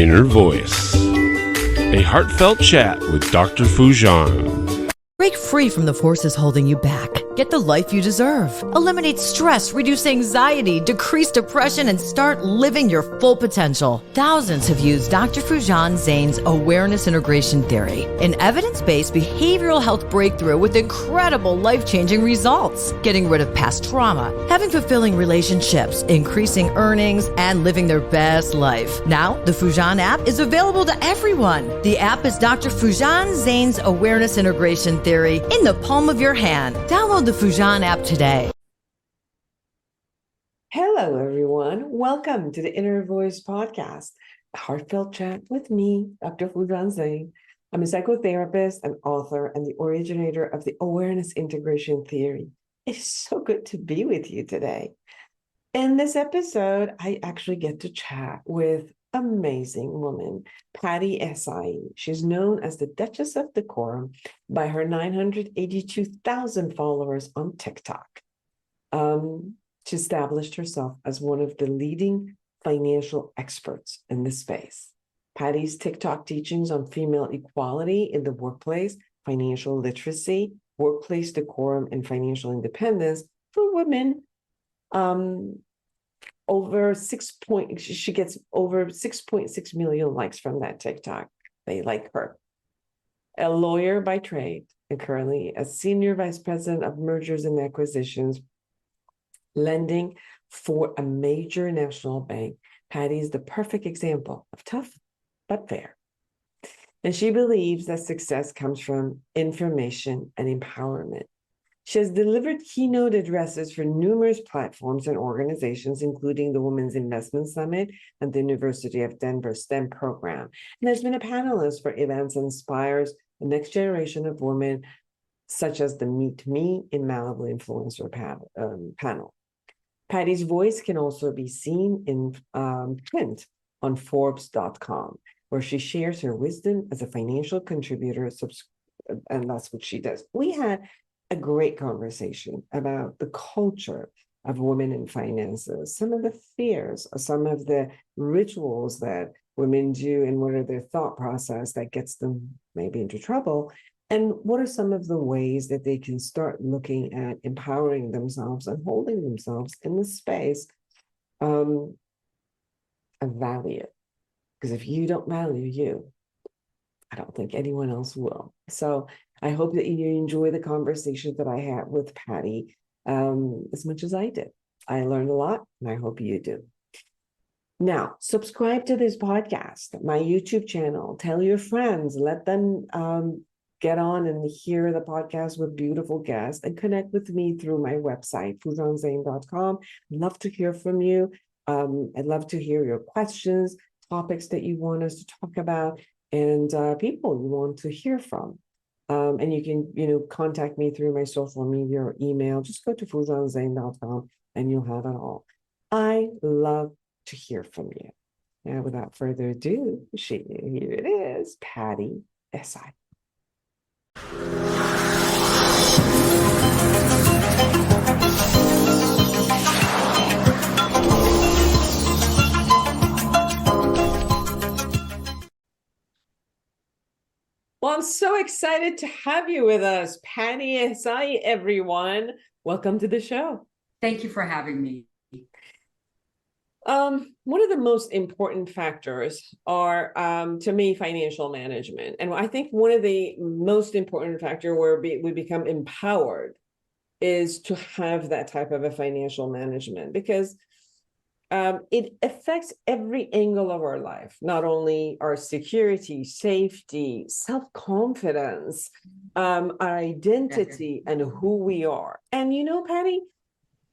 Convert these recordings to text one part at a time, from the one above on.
Inner Voice, a heartfelt chat with Dr. Foojan. Break free from the forces holding you back. Get the life you deserve. Eliminate stress, reduce anxiety, decrease depression, and start living your full potential. Thousands have used Dr. Foojan Zeine's awareness integration theory, an evidence-based behavioral health breakthrough with incredible life-changing results. Getting rid of past trauma, having fulfilling relationships, increasing earnings, and living their best life. Now, the Foojan app is available to everyone. The app is Dr. Foojan Zeine's awareness integration theory in the palm of your hand. Download the Foojan app today. Hello, everyone. Welcome to the Inner Voice podcast, a heartfelt chat with me, Dr. Foojan Zeine. I'm a psychotherapist, an author, and the originator of the awareness integration theory. It's so good to be with you today. In this episode, I actually get to chat with amazing woman, Pattie Ehsaei. She's known as the Duchess of Decorum by her 982,000 followers on TikTok. She established herself as one of the leading financial experts in this space. Pattie's TikTok teachings on female equality in the workplace, financial literacy, workplace decorum, and financial independence for women she gets over 6.6 million likes from that TikTok. They like her. A lawyer by trade and currently a senior vice president of mergers and acquisitions, lending for a major national bank. Pattie is the perfect example of tough but fair. And she believes that success comes from information and empowerment. She has delivered keynote addresses for numerous platforms and organizations, including the Women's Investment Summit and the University of Denver STEM program. And has been a panelist for events that inspires the next generation of women, such as the Meet Me in Malibu Influencer panel. Pattie's voice can also be seen in print on Forbes.com, where she shares her wisdom as a financial contributor, and that's what she does. We had a great conversation about the culture of women in finances, some of the fears, some of the rituals that women do, and what are their thought process that gets them maybe into trouble, and what are some of the ways that they can start looking at empowering themselves and holding themselves in the space of value. Because if you don't value you, I don't think anyone else will. So I hope that you enjoy the conversation that I had with Pattie as much as I did. I learned a lot, and I hope you do. Now, subscribe to this podcast, my YouTube channel. Tell your friends, let them get on and hear the podcast with beautiful guests, and connect with me through my website, foojanzeine.com. I'd love to hear from you. I'd love to hear your questions, topics that you want us to talk about, and people you want to hear from. And you can, contact me through my social media or email. Just go to foojanzeine.com and you'll have it all. I love to hear from you. Now, without further ado, here it is, Pattie Ehsaei. Well, I'm so excited to have you with us, Pattie Ehsaei, everyone. Welcome to the show. Thank you for having me. One of the most important factors are, to me, financial management. And I think one of the most important factors where we become empowered is to have that type of a financial management, because it affects every angle of our life, not only our security, safety, self-confidence, our identity, and who we are. And Pattie,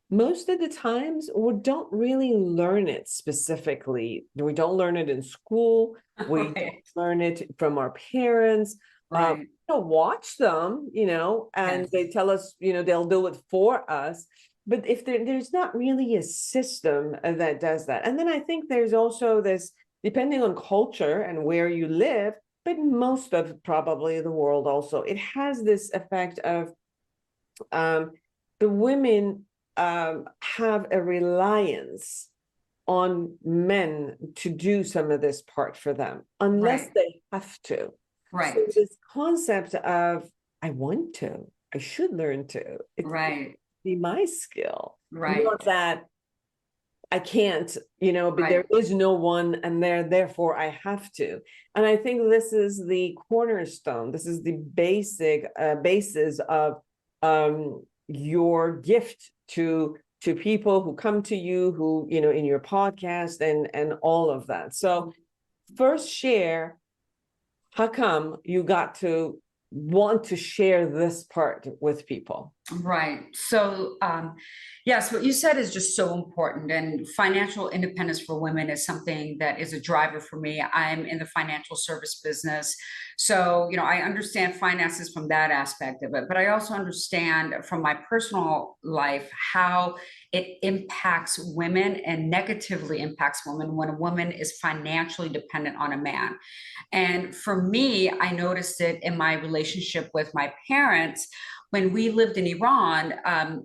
most of the times we don't really learn it specifically. We don't learn it in school. We don't learn it from our parents. Right. Watch them, and they tell us, they'll do it for us. But if there's not really a system that does that. And then I think there's also this, depending on culture and where you live, but most of probably the world also, it has this effect of the women have a reliance on men to do some of this part for them unless they have to. Right. So this concept of I want to, I should learn to, it be my skill. Right. Not that I can't, but there is no one and therefore I have to. And I think this is the cornerstone. This is the basis of your gift to people who come to you, who, in your podcast and all of that. So first share, how come you got to want to share this part with people? Right. So, yes, what you said is just so important. And financial independence for women is something that is a driver for me. I'm in the financial service business. So, I understand finances from that aspect of it, but I also understand from my personal life how it impacts women and negatively impacts women when a woman is financially dependent on a man. And for me, I noticed it in my relationship with my parents. When we lived in Iran,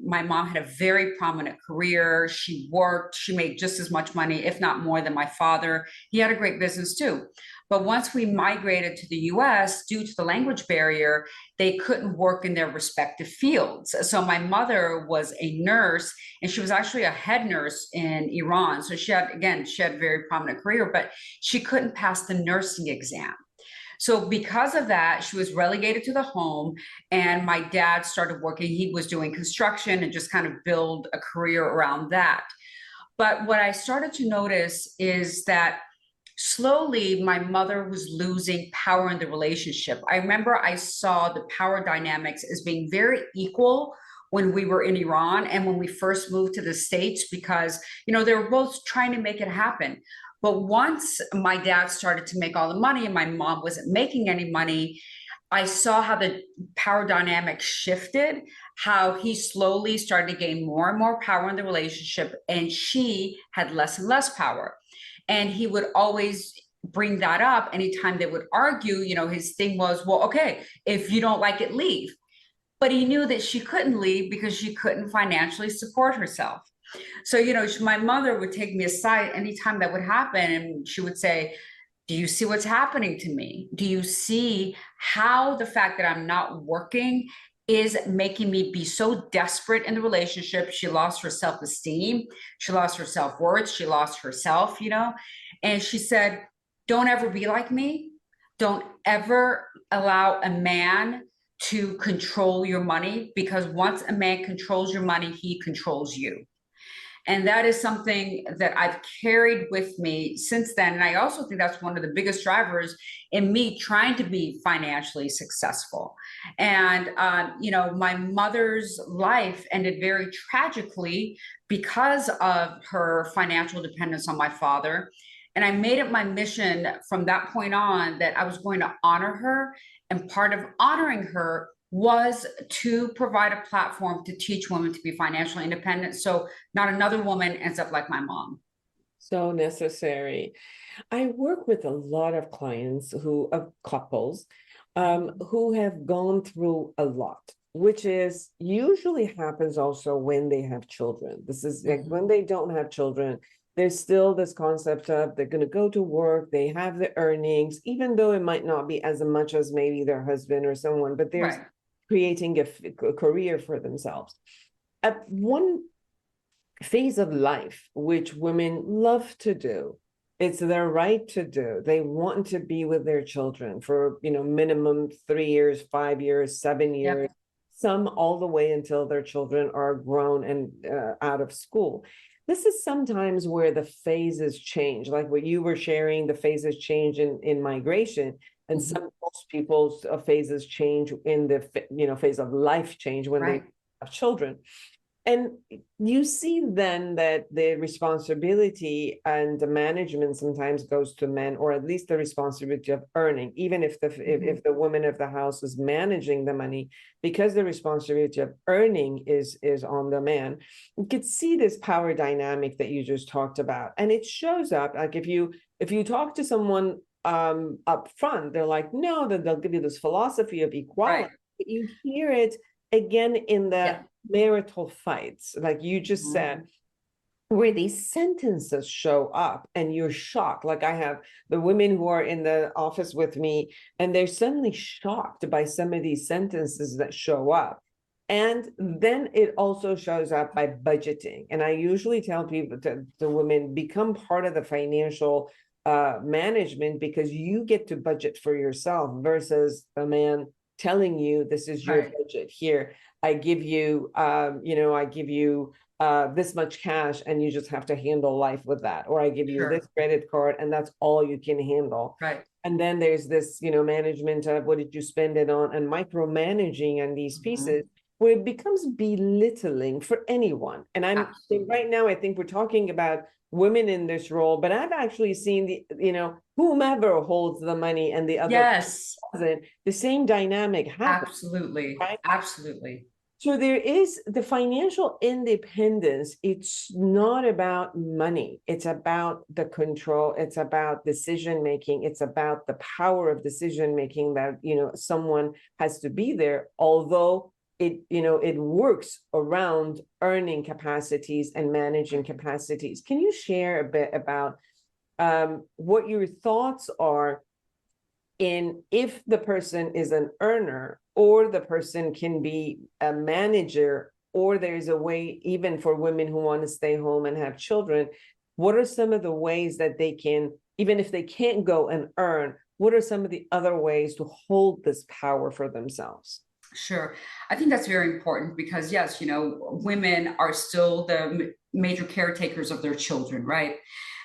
my mom had a very prominent career. She worked, she made just as much money, if not more, than my father. He had a great business too. But once we migrated to the US, due to the language barrier, they couldn't work in their respective fields. So my mother was a nurse, and she was actually a head nurse in Iran. So she had a very prominent career, but she couldn't pass the nursing exam. So because of that, she was relegated to the home, and my dad started working. He was doing construction and just kind of build a career around that. But what I started to notice is that slowly my mother was losing power in the relationship. I remember I saw the power dynamics as being very equal when we were in Iran and when we first moved to the States, because, they were both trying to make it happen. But once my dad started to make all the money and my mom wasn't making any money, I saw how the power dynamic shifted, how he slowly started to gain more and more power in the relationship, and she had less and less power. And he would always bring that up anytime they would argue. His thing was, well, okay, if you don't like it, leave. But he knew that she couldn't leave because she couldn't financially support herself. So, my mother would take me aside anytime that would happen, and she would say, do you see what's happening to me? Do you see how the fact that I'm not working is making me be so desperate in the relationship? She lost her self-esteem. She lost her self-worth. She lost herself, And she said, don't ever be like me. Don't ever allow a man to control your money, because once a man controls your money, he controls you. And that is something that I've carried with me since then. And I also think that's one of the biggest drivers in me trying to be financially successful. And, my mother's life ended very tragically because of her financial dependence on my father. And I made it my mission from that point on that I was going to honor her. And part of honoring her was to provide a platform to teach women to be financially independent, so not another woman ends up like my mom. So necessary. I work with a lot of clients of couples who have gone through a lot, which is usually happens also when they have children. This is like when they don't have children, there's still this concept of they're going to go to work, they have the earnings, even though it might not be as much as maybe their husband or someone, but there's creating a career for themselves. At one phase of life, which women love to do, it's their right to do. They want to be with their children for, minimum 3 years, 5 years, 7 years, some all the way until their children are grown and out of school. This is sometimes where the phases change, like what you were sharing, the phases change in migration. And most people's phases change in the phase of life change when they have children. And you see then that the responsibility and the management sometimes goes to men, or at least the responsibility of earning, even if if the woman of the house is managing the money, because the responsibility of earning is on the man. You could see this power dynamic that you just talked about, and it shows up like if you talk to someone up front, they're like, no, that they'll give you this philosophy of equality. But you hear it again in the marital fights, like you just said. where these sentences show up and you're shocked. Like I have the women who are in the office with me, and they're suddenly shocked by some of these sentences that show up. And then it also shows up by budgeting. And I usually tell people, to women, become part of the financial management, because you get to budget for yourself versus the man telling you, this is your Right. budget. Here, I give you, I give you this much cash and you just have to handle life with that. Or I give you Sure. this credit card and that's all you can handle. Right. And then there's this, management of what did you spend it on, and micromanaging on these pieces, where it becomes belittling for anyone. And Absolutely. right now, I think we're talking about women in this role, but I've actually seen whomever holds the money and the other Yes, doesn't, the same dynamic happens. absolutely. Right? Absolutely. So there is the financial independence. It's not about money. It's about the control. It's about decision making. It's about the power of decision making that, someone has to be there, although it works around earning capacities and managing capacities. Can you share a bit about what your thoughts are in if the person is an earner, or the person can be a manager, or there's a way even for women who want to stay home and have children? What are some of the ways that they can, even if they can't go and earn, what are some of the other ways to hold this power for themselves? Sure. I think that's very important because, yes, women are still the major caretakers of their children, right?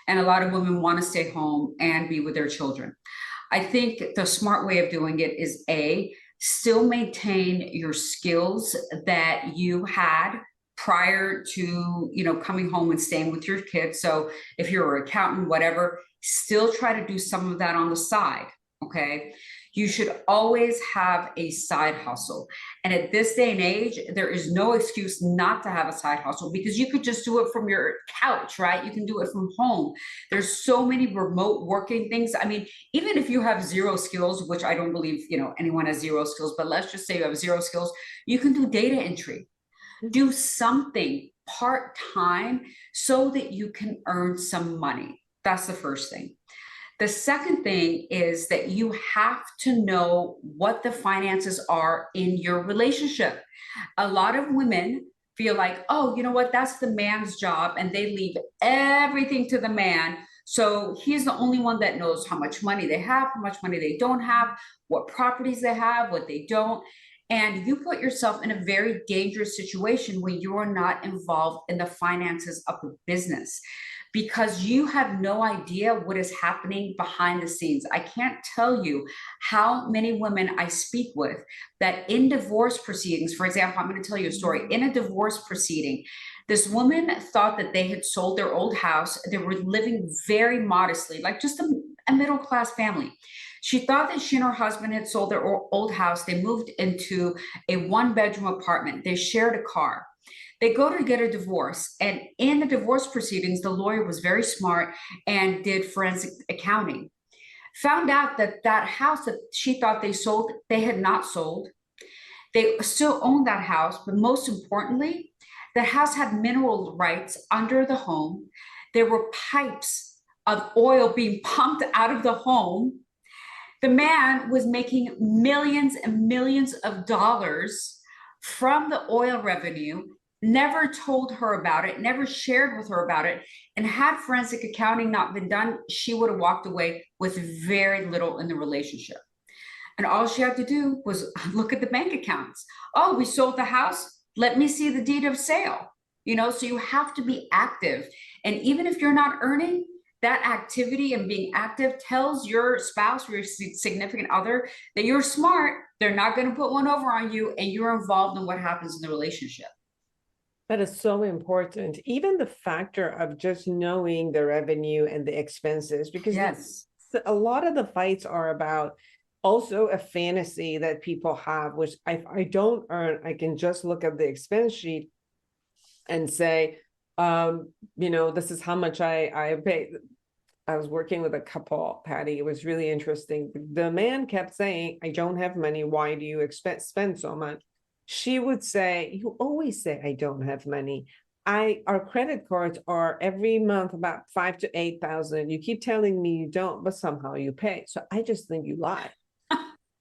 And a lot of women want to stay home and be with their children. I think the smart way of doing it is still maintain your skills that you had prior to, coming home and staying with your kids. So if you're an accountant, whatever, still try to do some of that on the side. Okay. You should always have a side hustle. And at this day and age, there is no excuse not to have a side hustle, because you could just do it from your couch, right? You can do it from home. There's so many remote working things. I mean, even if you have zero skills, which I don't believe, anyone has zero skills, but let's just say you have zero skills, you can do data entry. Do something part-time so that you can earn some money. That's the first thing. The second thing is that you have to know what the finances are in your relationship. A lot of women feel like, oh, you know what, that's the man's job, and they leave everything to the man. So he's the only one that knows how much money they have, how much money they don't have, what properties they have, what they don't. And you put yourself in a very dangerous situation when you are not involved in the finances of the business, because you have no idea what is happening behind the scenes. I can't tell you how many women I speak with that in divorce proceedings, for example, I'm going to tell you a story. In a divorce proceeding, this woman thought that they had sold their old house. They were living very modestly, like just a middle-class family. She thought that she and her husband had sold their old house. They moved into a one-bedroom apartment. They shared a car. They go to get a divorce, and in the divorce proceedings, the lawyer was very smart and did forensic accounting. Found out that that house that she thought they sold, they had not sold. They still owned that house, but most importantly, the house had mineral rights under the home. There were pipes of oil being pumped out of the home. The man was making millions and millions of dollars from the oil revenue, never told her about it, never shared with her about it. And had forensic accounting not been done, she would have walked away with very little in the relationship. And all she had to do was look at the bank accounts. Oh, we sold the house. Let me see the deed of sale. So you have to be active. And even if you're not earning, that activity and being active tells your spouse or your significant other that you're smart. They're not going to put one over on you, and you're involved in what happens in the relationship. That is so important. Even the factor of just knowing the revenue and the expenses, because yes, a lot of the fights are about also a fantasy that people have, which I don't earn, I can just look at the expense sheet and say, this is how much I pay. I was working with a couple, Pattie. It was really interesting. The man kept saying, I don't have money. Why do you spend so much? She would say, you always say, I don't have money. our credit cards are every month about 5,000 to 8,000. You keep telling me you don't, but somehow you pay. So I just think you lie.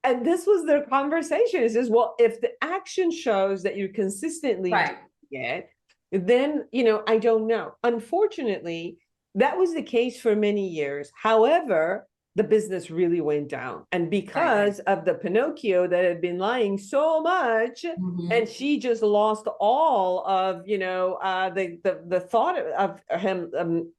And this was their conversation. It says, well, if the action shows that you're consistently Right. doing it, then, I don't know. Unfortunately, that was the case for many years. However, the business really went down. And because of the Pinocchio that had been lying so much, and she just lost all of, the thought of him,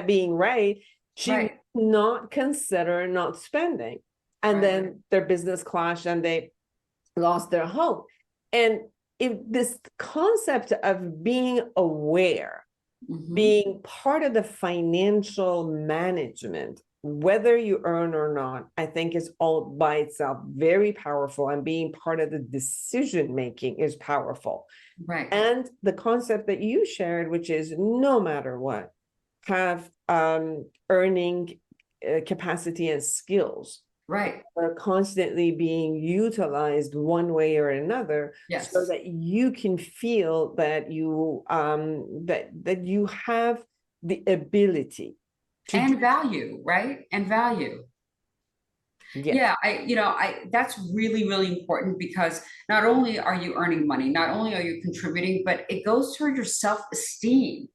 being right, she not consider not spending. And then their business crashed and they lost their home. And this concept of being aware, being part of the financial management, whether you earn or not, I think is all by itself very powerful. And being part of the decision making is powerful. Right. And the concept that you shared, which is no matter what, have earning capacity and skills. Right. Are constantly being utilized one way or another, Yes. so that you can feel that you that you have the ability to and value, right? And value. Yeah, that's really, really important, because not only are you earning money, not only are you contributing, but it goes toward your self-esteem.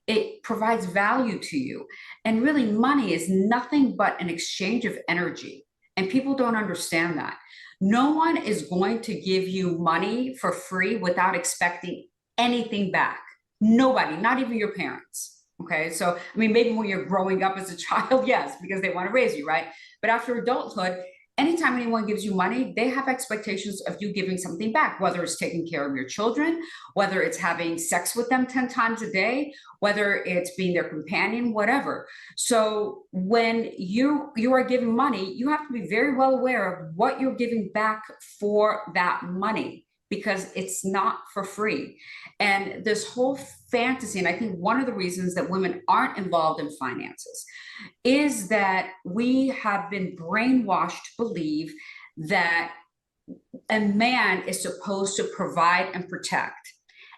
It provides value to you. And really, money is nothing but an exchange of energy. And people don't understand that. No one is going to give you money for free without expecting anything back. Nobody, not even your parents. Okay. So, I mean, maybe when you're growing up as a child, yes, because they want to raise you, right? But after adulthood, anytime anyone gives you money, they have expectations of you giving something back, whether it's taking care of your children, whether it's having sex with them 10 times a day, whether it's being their companion, whatever. So when you are giving money, you have to be very well aware of what you're giving back for that money, because it's not for free. And this whole fantasy, and I think one of the reasons that women aren't involved in finances is that we have been brainwashed to believe that a man is supposed to provide and protect.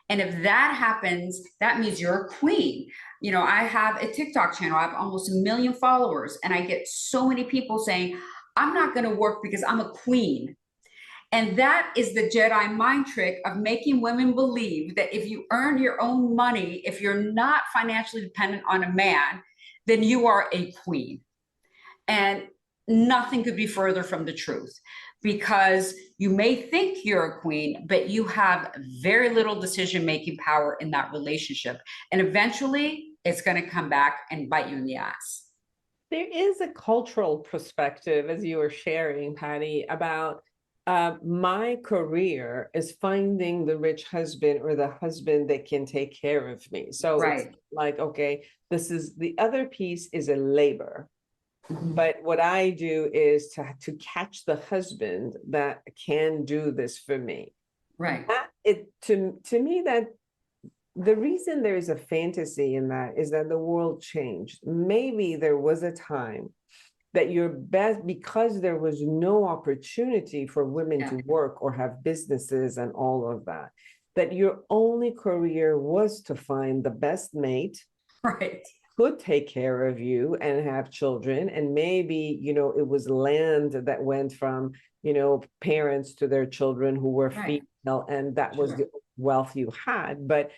And if that happens, that means you're a queen. I have a TikTok channel. I have almost 1 million followers, and I get so many people saying, I'm not going to work because I'm a queen. And that is the Jedi mind trick of making women believe that if you earn your own money, if you're not financially dependent on a man, then you are a queen. And nothing could be further from the truth, because you may think you're a queen, but you have very little decision-making power in that relationship. And eventually it's going to come back and bite you in the ass. There is a cultural perspective, as you were sharing, Pattie, about my career is finding the rich husband or the husband that can take care of me. So it's like, okay, this is the other piece is a labor. But what I do is to catch the husband that can do this for me. Right. To me, that the reason there is a fantasy in that is that the world changed. Maybe there was a time that your best, because there was no opportunity for women to work or have businesses and all of that, that your only career was to find the best mate, right, could take care of you and have children. And maybe, it was land that went from, parents to their children who were female, and that was the wealth you had. But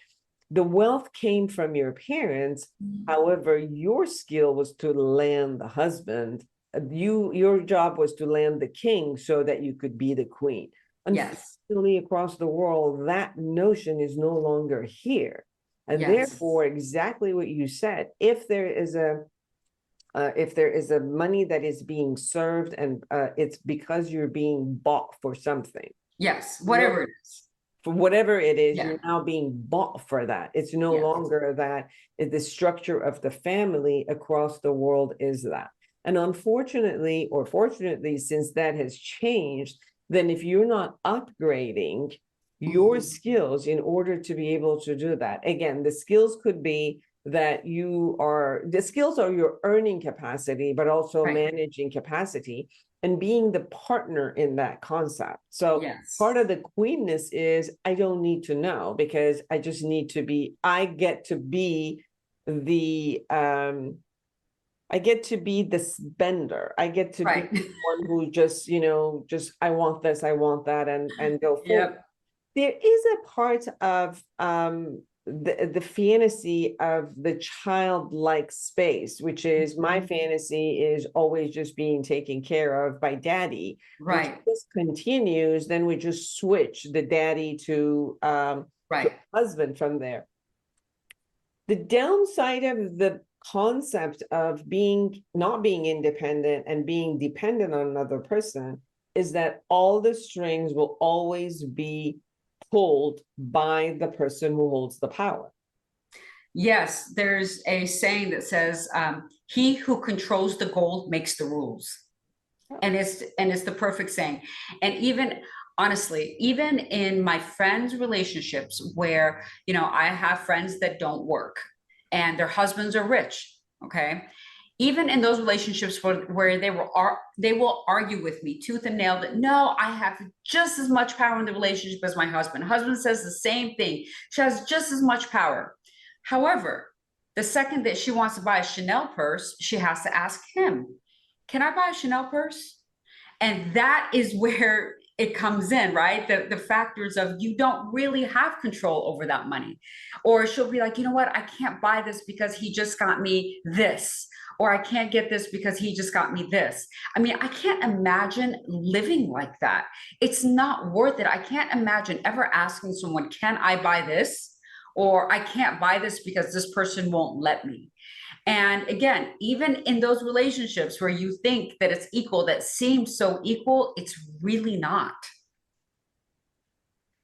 the wealth came from your parents. However, your skill was to land the husband. Your job was to land the king so that you could be the queen. Unfortunately, across the world, that notion is no longer here. And therefore, exactly what you said, if there is a money that is being served, and it's because you're being bought for something. Yes, whatever it is. For whatever it is, you're now being bought for that. It's no longer that. The structure of the family across the world is that. And unfortunately, or fortunately, since that has changed, then if you're not upgrading your skills in order to be able to do that, again, the skills could be that the skills are your earning capacity, but also managing capacity. and being the partner in that concept. So Yes. part of the queenness is I don't need to know, because I just need to be, I get to be the spender. I get to Right. be the one who just, just I want this, I want that, and go forward. Yep. There is a part of the fantasy of the childlike space, which is my fantasy is always just being taken care of by daddy. Right. Which this continues, then we just switch the daddy to Right. husband from there. The downside of the concept of not being independent and being dependent on another person is that all the strings will always be pulled by the person who holds the power. Yes, there's a saying that says, he who controls the gold makes the rules. And it's the perfect saying. And even honestly, even in my friends' relationships where, I have friends that don't work and their husbands are rich, okay? Even in those relationships where they will argue with me tooth and nail that no, I have just as much power in the relationship as my husband. Husband says the same thing. She has just as much power. However, the second that she wants to buy a Chanel purse, she has to ask him, can I buy a Chanel purse? And that is where it comes in, right? The factors of you don't really have control over that money. Or she'll be like, you know what? I can't buy this because he just got me this. Or I can't get this because he just got me this. I mean, I can't imagine living like that. It's not worth it. I can't imagine ever asking someone, can I buy this? Or I can't buy this because this person won't let me. And again, even in those relationships where you think that it's equal, that seems so equal, it's really not.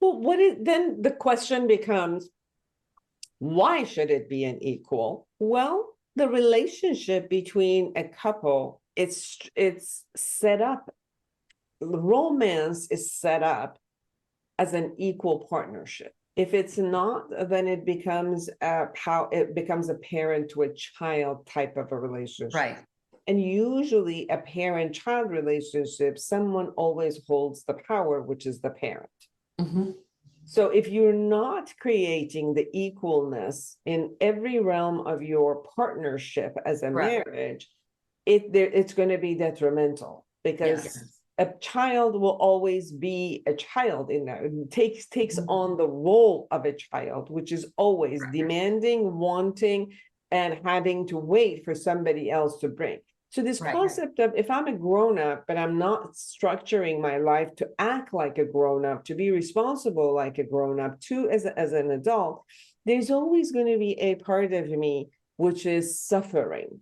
Well, then the question becomes, why should it be an equal? Well, the relationship between a couple, it's set up, romance is set up as an equal partnership. If it's not, then it becomes a parent to a child type of a relationship. Right. And usually a parent-child relationship, someone always holds the power, which is the parent. Mm-hmm. So if you're not creating the equalness in every realm of your partnership as a marriage, it's going to be detrimental, because a child will always be a child in that. It takes on the role of a child, which is always demanding, wanting, and having to wait for somebody else to bring. So this concept of, if I'm a grown-up, but I'm not structuring my life to act like a grown-up, to be responsible like a grown-up, too, as an adult, there's always going to be a part of me which is suffering.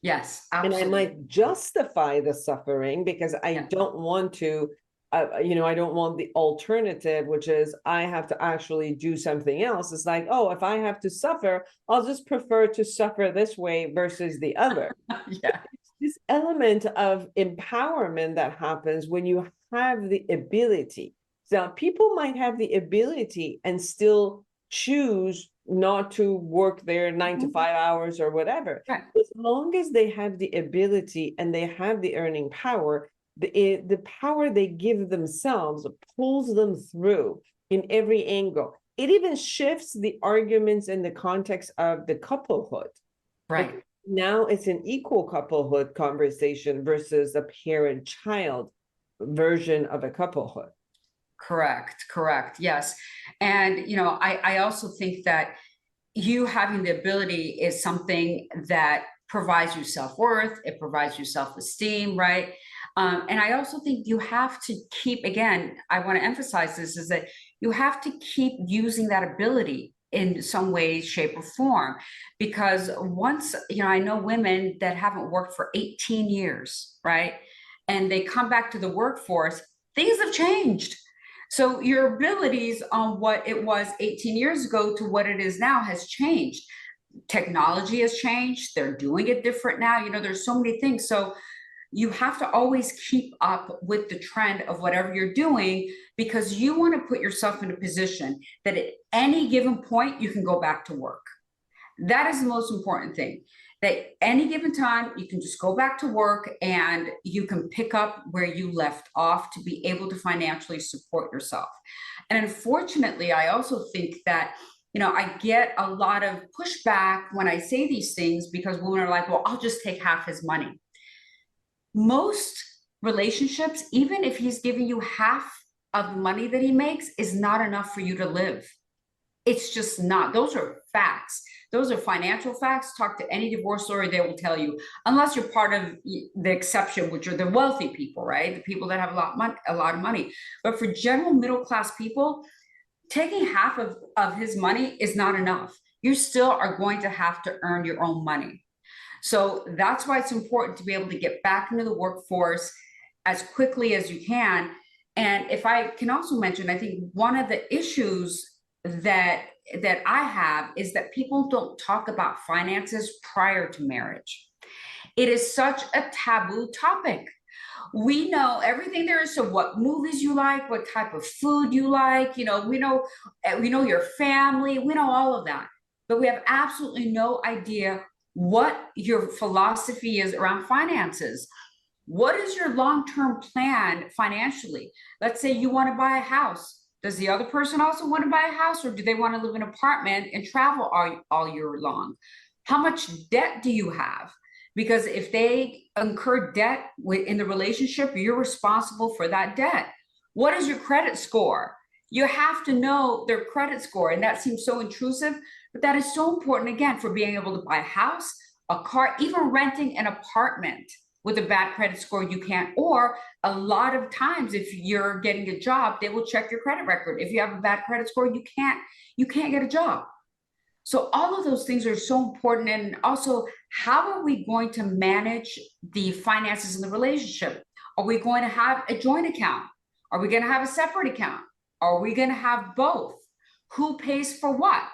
Yes, absolutely. And I might justify the suffering because I don't want to, I don't want the alternative, which is I have to actually do something else. It's like, oh, if I have to suffer, I'll just prefer to suffer this way versus the other. This element of empowerment that happens when you have the ability. So people might have the ability and still choose not to work their 9 to 5 hours or whatever. As long as they have the ability and they have the earning power, the power they give themselves pulls them through in every angle. It even shifts the arguments in the context of the couplehood. Right. Now it's an equal couplehood conversation versus a parent-child version of a couplehood. Correct. Yes. And, I also think that you having the ability is something that provides you self-worth. It provides you self-esteem, right? And I also think you have to keep, again, I want to emphasize this, is that you have to keep using that ability in some way, shape, or form. Because once, I know women that haven't worked for 18 years, right? And they come back to the workforce, things have changed. So your abilities on what it was 18 years ago to what it is now has changed. Technology has changed. They're doing it different now. There's so many things. So you have to always keep up with the trend of whatever you're doing, because you want to put yourself in a position that at any given point, you can go back to work. That is the most important thing, that any given time you can just go back to work and you can pick up where you left off to be able to financially support yourself. And unfortunately, I also think that, I get a lot of pushback when I say these things because women are like, well, I'll just take half his money. Most relationships, even if he's giving you half of the money that he makes, is not enough for you to live. It's just not. Those are facts. Those are financial facts. Talk to any divorce lawyer, they will tell you, unless you're part of the exception, which are the wealthy people, right? The people that have a lot of money. But for general middle-class people, taking half of his money is not enough. You still are going to have to earn your own money. So that's why it's important to be able to get back into the workforce as quickly as you can. And if I can also mention, I think one of the issues that I have is that people don't talk about finances prior to marriage. It is such a taboo topic. We know everything there is. So what movies you like, what type of food you like, we know your family, we know all of that, but we have absolutely no idea what your philosophy is around finances. What is your long-term plan financially? Let's say you want to buy a house. Does the other person also want to buy a house, or do they want to live in an apartment and travel all year long? How much debt do you have? Because if they incur debt in the relationship, you're responsible for that debt. What is your credit score? You have to know their credit score, and that seems so intrusive, but that is so important, again, for being able to buy a house, a car, even renting an apartment. With a bad credit score, you can't. Or a lot of times, if you're getting a job, they will check your credit record. If you have a bad credit score, you can't get a job. So all of those things are so important. And also, how are we going to manage the finances in the relationship? Are we going to have a joint account? Are we going to have a separate account? Are we going to have both? Who pays for what?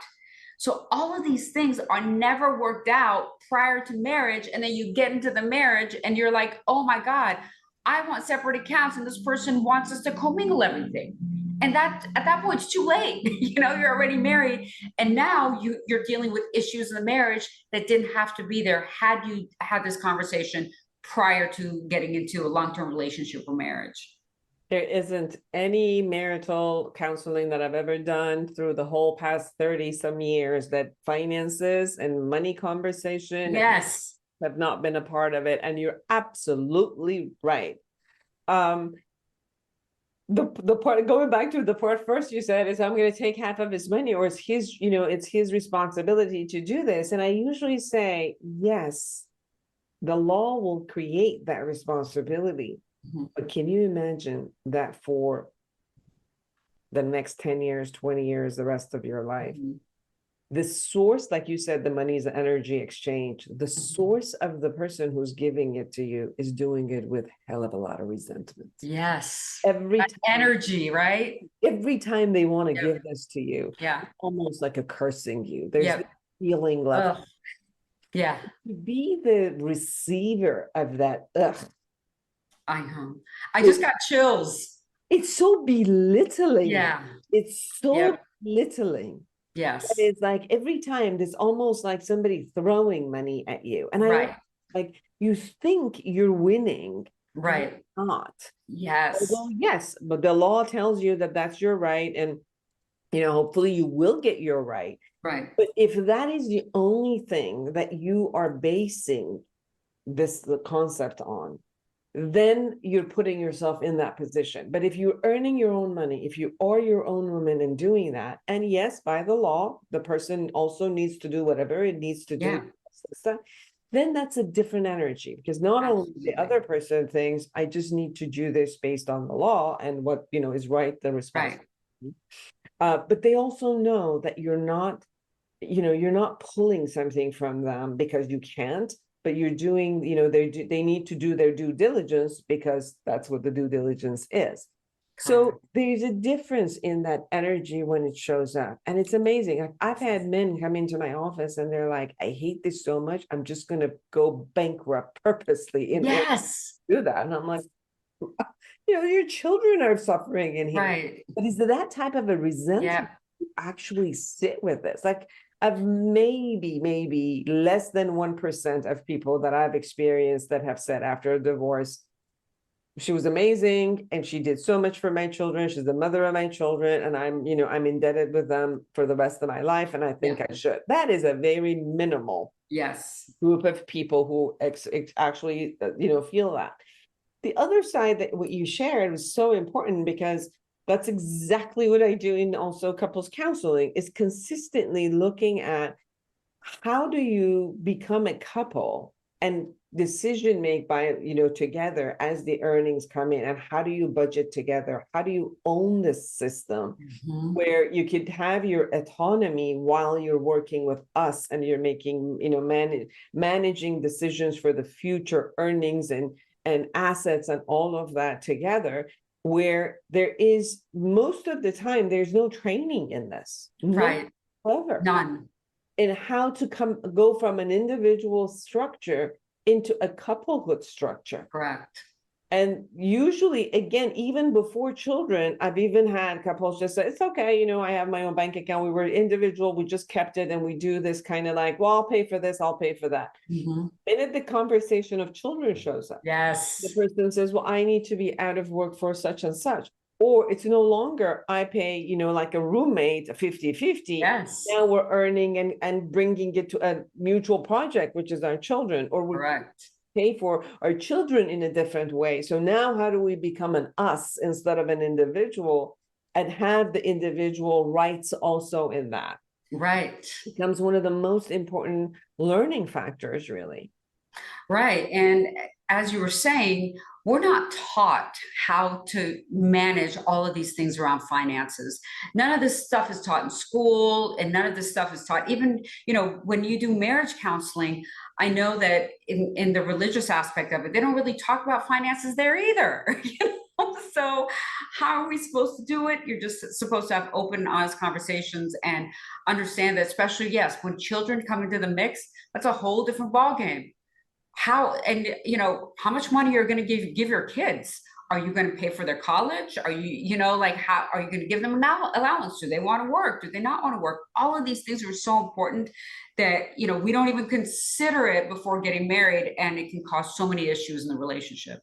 So all of these things are never worked out prior to marriage. And then you get into the marriage and you're like, oh my God, I want separate accounts and this person wants us to commingle everything. And that at that point, it's too late. You're already married. And now you're dealing with issues in the marriage that didn't have to be there had you had this conversation prior to getting into a long-term relationship or marriage. There isn't any marital counseling that I've ever done through the whole past 30 some years that finances and money conversation Yes have not been a part of it. And you're absolutely right. The part, going back to the part first you said, is I'm going to take half of his money, or it's his responsibility to do this. And I usually say, yes, the law will create that responsibility. But can you imagine that for the next 10 years, 20 years, the rest of your life? The source, like you said, the money is an energy exchange. The source of the person who's giving it to you is doing it with hell of a lot of resentment. Yes. Every that time, energy, right? every time they want to give this to you, Yeah. almost like a cursing you. There's this feeling like yeah. to be the receiver of that. I know. I just got chills. It's so belittling. Yeah. It's so belittling. Yes. It's like every time there's almost like somebody throwing money at you. And like you think you're winning. Right. Not. Yes. Well, yes, but the law tells you that that's your right. And, hopefully you will get your right. Right. But if that is the only thing that you are basing the concept on, then you're putting yourself in that position. But if you're earning your own money, if you are your own woman and doing that, and yes, by the law, the person also needs to do whatever it needs to do, then that's a different energy, because not only the other person thinks, I just need to do this based on the law and what, is right, the responsibility. But they also know that you're not pulling something from them because you can't, but you're doing, they need to do their due diligence because that's what the due diligence is. So there's a difference in that energy when it shows up. And it's amazing. Like, I've had men come into my office and they're like, I hate this so much, I'm just going to go bankrupt purposely in order to do that. And I'm like, your children are suffering in here. Right. But is that type of a resentment to actually sit with this? Like, of maybe less than 1% of people that I've experienced that have said after a divorce, she was amazing and she did so much for my children. She's the mother of my children, and I'm indebted with them for the rest of my life, and I think I should. That is a very minimal group of people who actually feel that. The other side that what you shared was so important, because that's exactly what I do in also couples counseling, is consistently looking at how do you become a couple and decision make by together as the earnings come in, and how do you budget together, how do you own this system where you could have your autonomy while you're working with us and you're making managing decisions for the future earnings and assets and all of that together, where there is most of the time there's no training in this, none, in how to go from an individual structure into a couplehood structure. Correct. And usually, again, even before children, I've even had couples just say, it's okay, I have my own bank account. We were individual, we just kept it, and we do this kind of like, well, I'll pay for this, I'll pay for that. And if the conversation of children shows up, the person says, well, I need to be out of work for such and such. Or it's no longer, I pay, like a roommate, 50-50. Now we're earning and bringing it to a mutual project, which is our children, or we pay for our children in a different way. So now how do we become an us instead of an individual, and have the individual rights also in that? It becomes one of the most important learning factors, really. And as you were saying, we're not taught how to manage all of these things around finances. None of this stuff is taught in school, and none of this stuff is taught even, when you do marriage counseling. I know that in the religious aspect of it, they don't really talk about finances there either. So how are we supposed to do it? You're just supposed to have open, honest conversations and understand that, especially, yes, when children come into the mix, that's a whole different ballgame. How much money you're going to give your kids? Are you going to pay for their college? Are you, how are you going to give them an allowance? Do they want to work? Do they not want to work? All of these things are so important that, we don't even consider it before getting married, and it can cause so many issues in the relationship.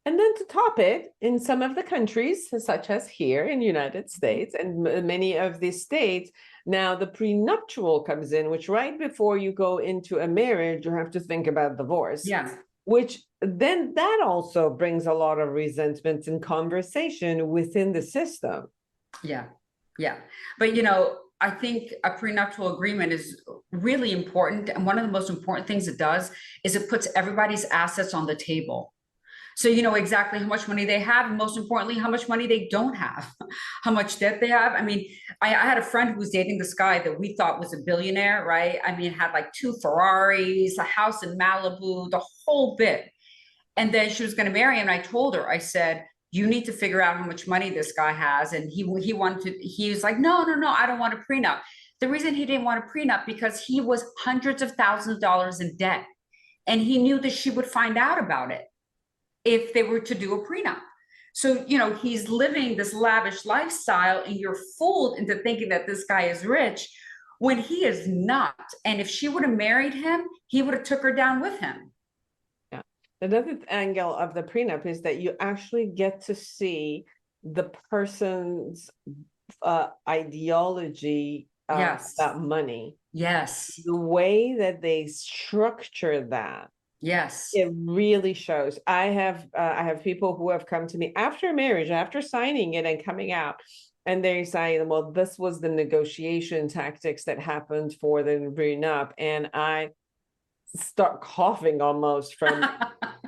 And then to top it, in some of the countries, such as here in the United States and many of these states, now the prenuptial comes in, which right before you go into a marriage, you have to think about divorce. Which then that also brings a lot of resentment and conversation within the system. But, I think a prenuptial agreement is really important. And one of the most important things it does is it puts everybody's assets on the table. So you know exactly how much money they have, and most importantly, how much money they don't have, how much debt they have. I mean, I had a friend who was dating this guy that we thought was a billionaire, right? I mean, had like 2 Ferraris, a house in Malibu, the whole bit. And then she was going to marry him. And I told her, I said, you need to figure out how much money this guy has. And he was like, no, I don't want a prenup. The reason he didn't want a prenup, because he was hundreds of thousands of dollars in debt. And he knew that she would find out about it if they were to do a prenup. So, he's living this lavish lifestyle, and you're fooled into thinking that this guy is rich when he is not. And if she would have married him, he would have took her down with him. Another angle of the prenup is that you actually get to see the person's ideology about money. The way that they structure that. It really shows. I have people who have come to me after marriage, after signing it and coming out, and they're saying, well, this was the negotiation tactics that happened for the prenup. And I start coughing almost from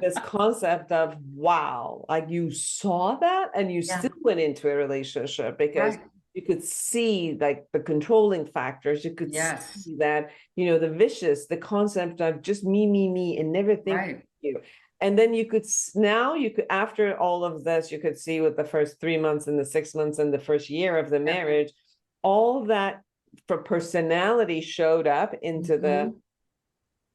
this concept of, wow, like you saw that and you still went into a relationship, because you could see like the controlling factors. You could see that, the concept of just me, and never think of you. And then after all of this, you could see with the first 3 months and the 6 months and the first year of the marriage, all that for personality showed up into the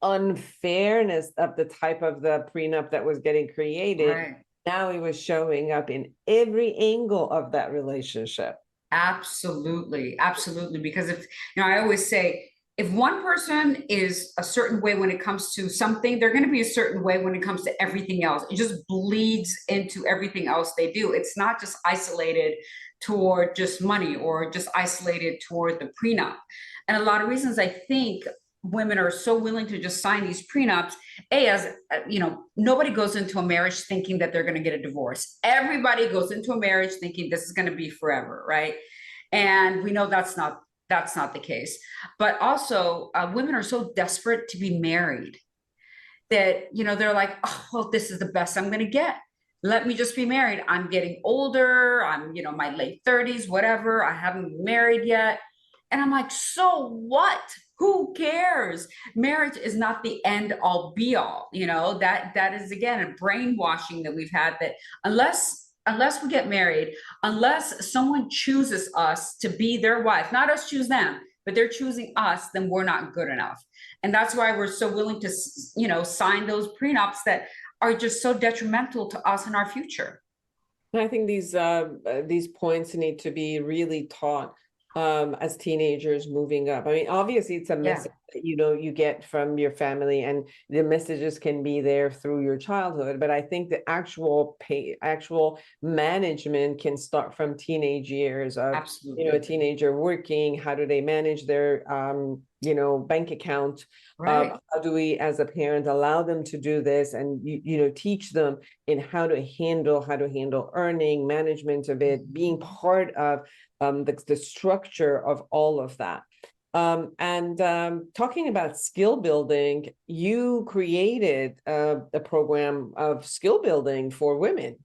unfairness of the type of the prenup that was getting created. Now it was showing up in every angle of that relationship. Absolutely. Because I always say, if one person is a certain way when it comes to something, they're going to be a certain way when it comes to everything else. It just bleeds into everything else they do. It's not just isolated toward just money or just isolated toward the prenup. And a lot of reasons I think women are so willing to just sign these prenups, as you know, nobody goes into a marriage thinking that they're going to get a divorce. Everybody goes into a marriage thinking this is going to be forever, right? And we know that's not the case. But also, women are so desperate to be married that, you know, they're like, oh, well, this is the best I'm going to get. Let me just be married. I'm getting older. I'm, you know, my late 30s, whatever. I haven't been married yet. And I'm like, so what? Who cares? Marriage is not the end all be all. You know, that is, again, a brainwashing that we've had, that unless we get married, unless someone chooses us to be their wife, not us choose them, but they're choosing us, then we're not good enough. And that's why we're so willing to, you know, sign those prenups that are just so detrimental to us and our future. And I think these points need to be really taught as teenagers moving up. I mean, obviously it's a message that, you know, you get from your family, and the messages can be there through your childhood. But I think the actual management can start from teenage years of, Absolutely. you know, a teenager working. How do they manage their, you know, bank account? Right. How do we, as a parent, allow them to do this, and you know, teach them in how to handle earning, management of it, being part of the structure of all of that. Talking about skill building, you created a program of skill building for women.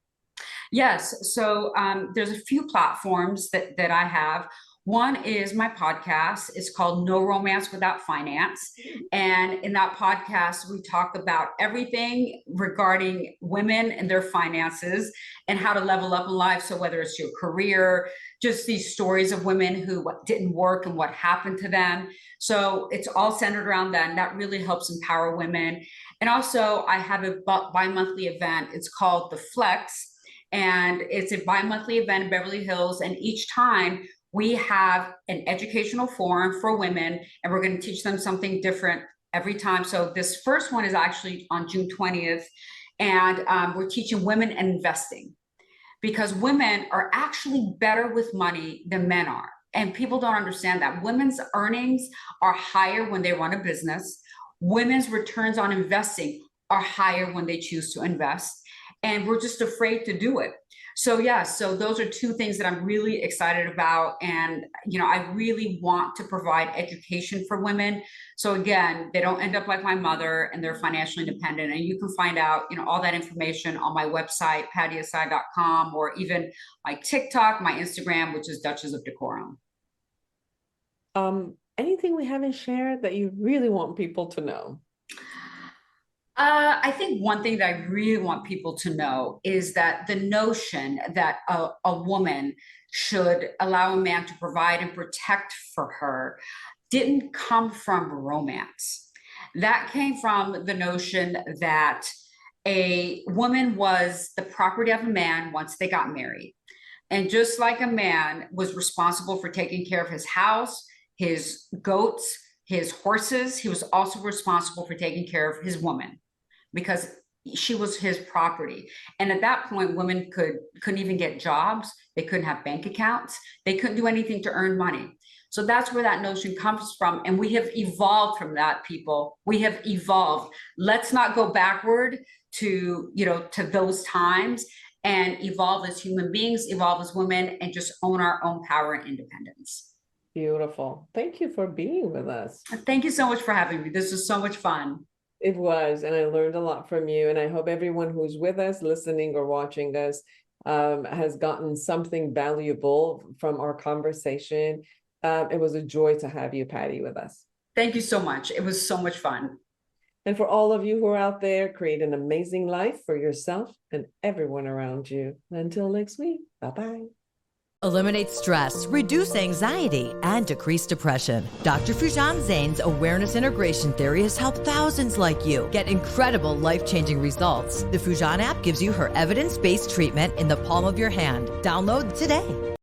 Yes. So there's a few platforms that I have. One is my podcast. It's called No Romance Without Finance. And in that podcast, we talk about everything regarding women and their finances and how to level up in life. So whether it's your career, just these stories of women who didn't work and what happened to them. So it's all centered around that. And that really helps empower women. And also I have a bi-monthly event. It's called The Flex. And it's a bi-monthly event in Beverly Hills. And each time we have an educational forum for women, and we're going to teach them something different every time. So this first one is actually on June 20th, and we're teaching women and investing, because women are actually better with money than men are. And people don't understand that. Women's earnings are higher when they run a business. Women's returns on investing are higher when they choose to invest. And we're just afraid to do it. So yeah, so those are two things that I'm really excited about. And, you know, I really want to provide education for women. So again, they don't end up like my mother and they're financially independent. And you can find out, you know, all that information on my website, pattieehsaei.com, or even my TikTok, my Instagram, which is Duchess of Decorum. Anything we haven't shared that you really want people to know? I think one thing that I really want people to know is that the notion that a woman should allow a man to provide and protect for her didn't come from romance. That came from the notion that a woman was the property of a man once they got married. And just like a man was responsible for taking care of his house, his goats, his horses, he was also responsible for taking care of his woman, because she was his property. And at that point, women couldn't even get jobs. They couldn't have bank accounts. They couldn't do anything to earn money. So that's where that notion comes from. And we have evolved from that, people. We have evolved. Let's not go backward to, you know, to those times, and evolve as human beings, evolve as women, and just own our own power and independence. Beautiful. Thank you for being with us. Thank you so much for having me. This was so much fun. It was, and I learned a lot from you. And I hope everyone who's with us, listening or watching us, has gotten something valuable from our conversation. It was a joy to have you, Pattie, with us. Thank you so much. It was so much fun. And for all of you who are out there, create an amazing life for yourself and everyone around you. Until next week, bye-bye. Eliminate stress, reduce anxiety, and decrease depression. Dr. Foojan Zeine's awareness integration theory has helped thousands like you get incredible life-changing results. The Foojan app gives you her evidence-based treatment in the palm of your hand. Download today.